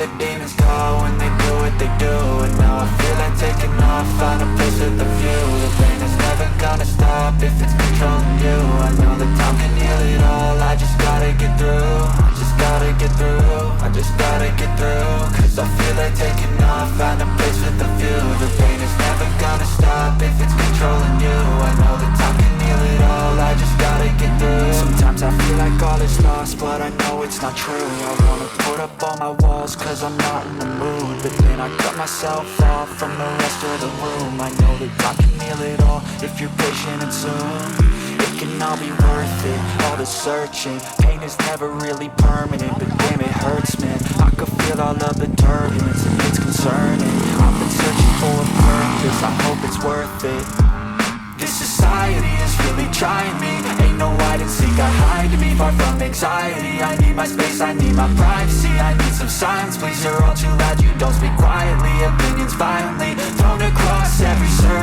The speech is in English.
the demons call when they do what they do. And now I feel like taking off, find a place with a view. The pain is never gonna stop if it's controlling you. I know that time can heal it all, I just gotta get through. I just gotta get through, I just gotta get through. Cause I feel like taking off, find a place with a view. The pain is never gonna stop if it's controlling you. I know that time can heal it all, I just gotta get through. Sometimes I feel like all is lost, but I know it's not true. I wanna put up all my walls cause I'm not in the mood. But then I cut myself off from the rest of the room. I know that God can heal it all if you're patient and soon. It can all be worth it, all the searching. Pain is never really permanent, but damn it hurts, man. I could feel all of the turbulence and it's concerning. I've been searching for a purpose, I hope it's worth it. This society is really trying me. Ain't no hide and seek, I hide to be far from anxiety. I need my space, I need my privacy. I need some silence, please, you're all too loud. You don't speak quietly, opinions violently thrown across every surface.